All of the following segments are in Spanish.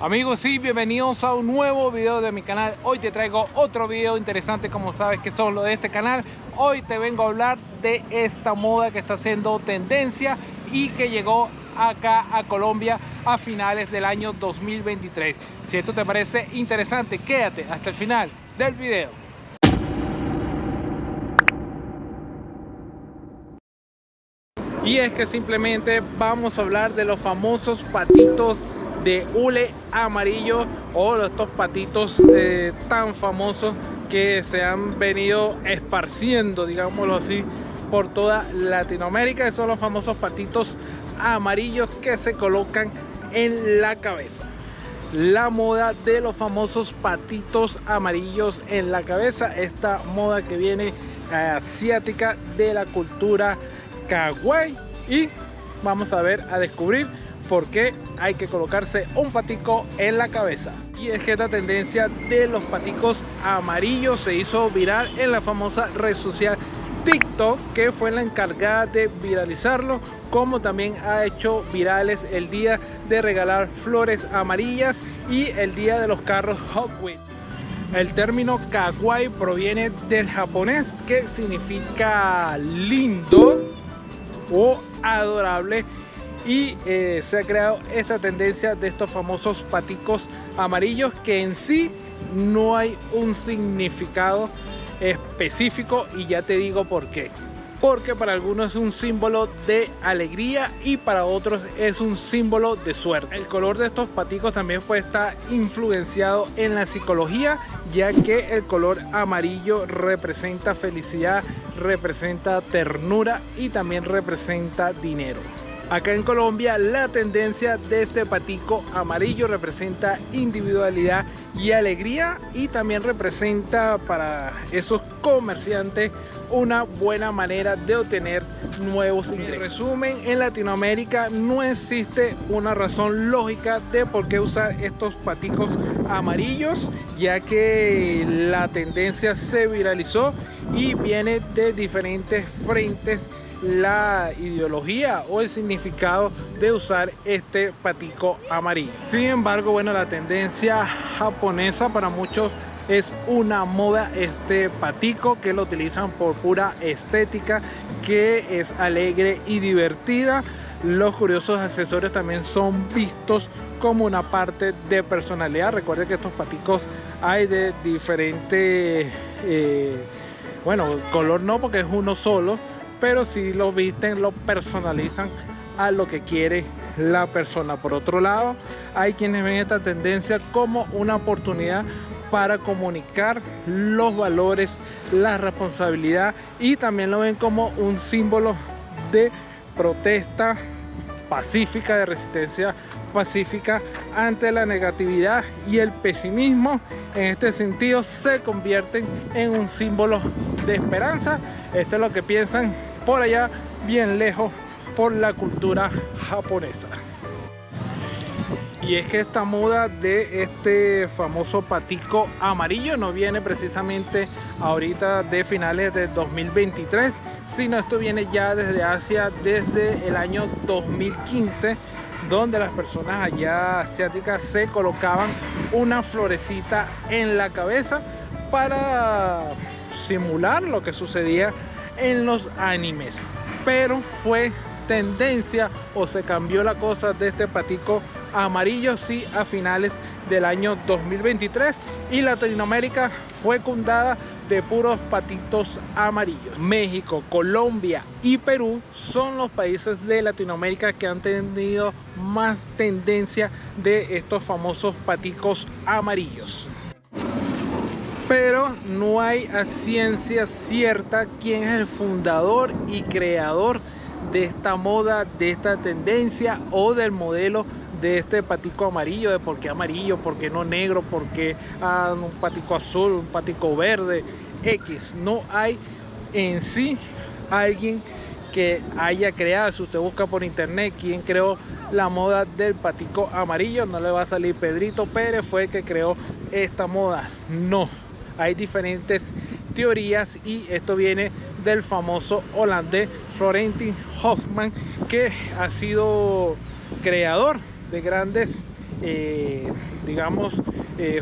Amigos, sí, bienvenidos a un nuevo video de mi canal. Hoy te traigo otro video interesante, como sabes que son los de este canal. Hoy te vengo a hablar de esta moda que está haciendo tendencia y que llegó acá a Colombia a finales del año 2023. Si esto te parece interesante, quédate hasta el final del video. Y es que simplemente vamos a hablar de los famosos patitos de hule amarillo, o estos patitos tan famosos que se han venido esparciendo, digámoslo así, por toda Latinoamérica. Son los famosos patitos amarillos que se colocan en la cabeza. La moda de los famosos patitos amarillos en la cabeza, esta moda que viene asiática de la cultura kawaii, y vamos a descubrir por qué hay que colocarse un patico en la cabeza. Y es que esta tendencia de los paticos amarillos se hizo viral en la famosa red social TikTok, que fue la encargada de viralizarlo, como también ha hecho virales el día de regalar flores amarillas y el día de los carros Hot Wheels. El término kawaii proviene del japonés, que significa lindo o adorable, y se ha creado esta tendencia de estos famosos paticos amarillos, que en sí no hay un significado específico, y ya te digo por qué. Porque para algunos es un símbolo de alegría y para otros es un símbolo de suerte. El color de estos paticos también está influenciado en la psicología, ya que el color amarillo representa felicidad, representa ternura y también representa dinero. Acá en Colombia la tendencia de este patico amarillo representa individualidad y alegría, y también representa para esos comerciantes una buena manera de obtener nuevos ingresos. En resumen, en Latinoamérica no existe una razón lógica de por qué usar estos paticos amarillos, ya que la tendencia se viralizó y viene de diferentes frentes la ideología o el significado de usar este patico amarillo. Sin embargo, bueno, la tendencia japonesa para muchos es una moda, este patico, que lo utilizan por pura estética, que es alegre y divertida. Los curiosos accesorios también son vistos como una parte de personalidad. Recuerden que estos paticos hay de diferente bueno, color no, porque es uno solo, pero si lo visten, lo personalizan a lo que quiere la persona. Por otro lado, hay quienes ven esta tendencia como una oportunidad para comunicar los valores, la responsabilidad, y también lo ven como un símbolo de protesta pacífica, de resistencia pacífica ante la negatividad y el pesimismo. En este sentido se convierten en un símbolo de esperanza. Esto es lo que piensan por allá, bien lejos, por la cultura japonesa. Y es que esta moda de este famoso patico amarillo no viene precisamente ahorita de finales de 2023, sino esto viene ya desde Asia, desde el año 2015, donde las personas allá asiáticas se colocaban una florecita en la cabeza para simular lo que sucedía en los animes. Pero fue tendencia, o se cambió la cosa de este patico amarillo, sí, a finales del año 2023, y Latinoamérica fue fundada de puros patitos amarillos. México, Colombia y Perú son los países de Latinoamérica que han tenido más tendencia de estos famosos paticos amarillos. Pero no hay a ciencia cierta quién es el fundador y creador de esta moda, de esta tendencia, o del modelo de este patico amarillo, de por qué amarillo, por qué no negro, por qué un patico azul, un patico verde, X. No hay en sí alguien que haya creado. Si usted busca por internet quién creó la moda del patico amarillo, no le va a salir Pedrito Pérez fue el que creó esta moda. No, hay diferentes teorías, y esto viene del famoso holandés Florentin Hofman, que ha sido creador de grandes digamos,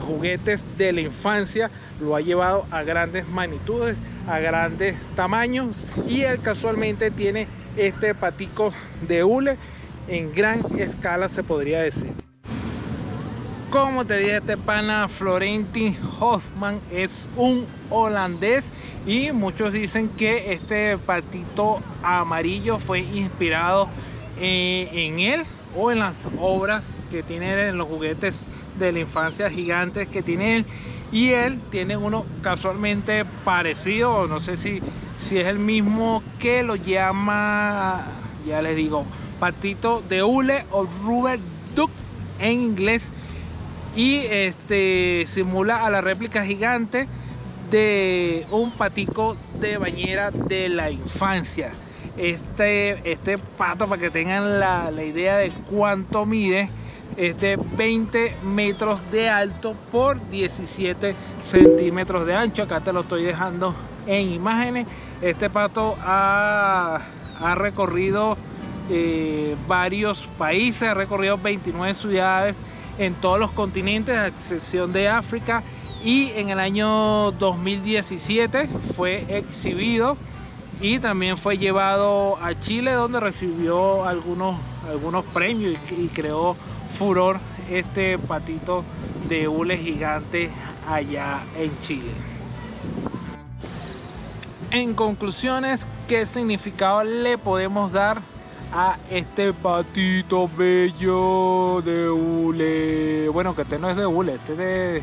juguetes de la infancia, lo ha llevado a grandes magnitudes, a grandes tamaños, y él casualmente tiene este patico de hule en gran escala, se podría decir. Como te dije, este pana Florentin Hoffman es un holandés, y muchos dicen que este patito amarillo fue inspirado en él o en las obras que tiene, en los juguetes de la infancia gigantes que tiene él. Y él tiene uno casualmente parecido, no sé si es el mismo, que lo llama, ya les digo, patito de hule o rubber duck en inglés, y simula a la réplica gigante de un patico de bañera de la infancia. Este pato, para que tengan la idea de cuánto mide, es de 20 metros de alto por 17 centímetros de ancho. Acá te lo estoy dejando en imágenes. Este pato ha recorrido varios países, ha recorrido 29 ciudades en todos los continentes, a excepción de África, y en el año 2017 fue exhibido y también fue llevado a Chile, donde recibió algunos premios y creó furor este patito de hule gigante allá en Chile. En conclusiones, ¿qué significado le podemos dar a este patito bello de hule? Bueno, que este no es de hule, este es de,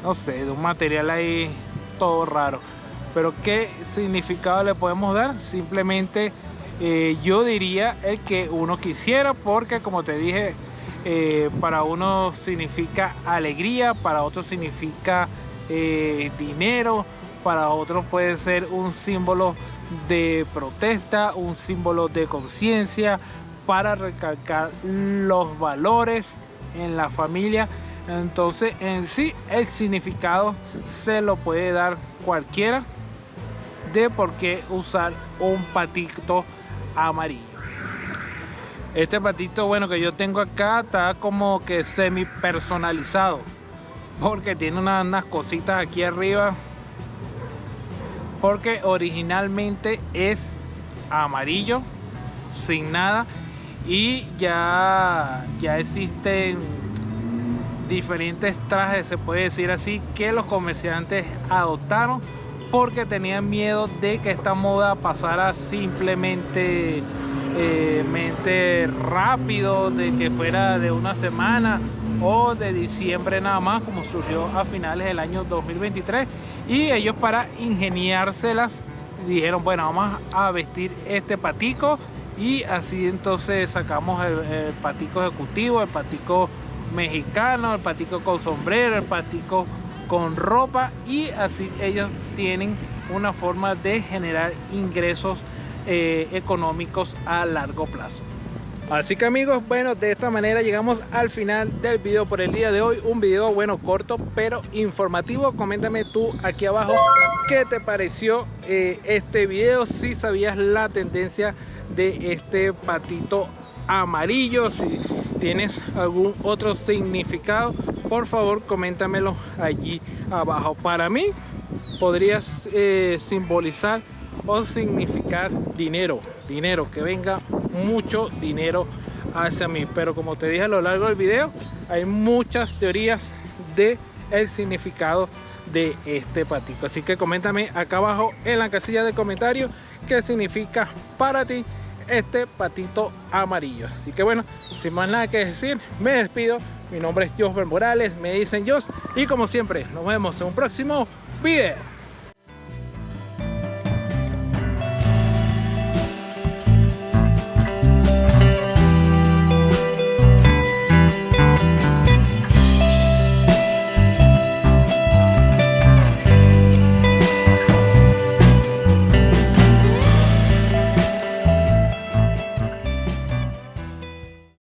no sé, de un material ahí todo raro. Pero ¿qué significado le podemos dar? Simplemente yo diría el que uno quisiera, porque como te dije, para uno significa alegría, para otro significa dinero, para otros puede ser un símbolo de protesta, un símbolo de conciencia, para recalcar los valores en la familia. Entonces, en sí, el significado se lo puede dar cualquiera de por qué usar un patito amarillo. Este patito, bueno, que yo tengo acá, está como que semi personalizado, porque tiene unas cositas aquí arriba, porque originalmente es amarillo sin nada, y ya existen diferentes trajes, se puede decir así, que los comerciantes adoptaron porque tenían miedo de que esta moda pasara simplemente rápido, de que fuera de una semana o de diciembre nada más, como surgió a finales del año 2023, y ellos, para ingeniárselas, dijeron, bueno, vamos a vestir este patico, y así entonces sacamos el patico ejecutivo, el patico mexicano, el patico con sombrero, el patico con ropa, y así ellos tienen una forma de generar ingresos económicos a largo plazo. Así que amigos, bueno, de esta manera llegamos al final del video por el día de hoy. Un video, bueno, corto pero informativo. Coméntame tú aquí abajo qué te pareció este video, si sabías la tendencia de este patito amarillo, si tienes algún otro significado, por favor coméntamelo allí abajo. Para mí podría simbolizar o significar dinero, que venga mucho dinero hacia mí, pero como te dije a lo largo del video, hay muchas teorías de el significado de este patito. Así que coméntame acá abajo en la casilla de comentarios qué significa para ti este patito amarillo. Así que bueno, sin más nada que decir, me despido. Mi nombre es Josber Morales, me dicen Jos, y como siempre nos vemos en un próximo video.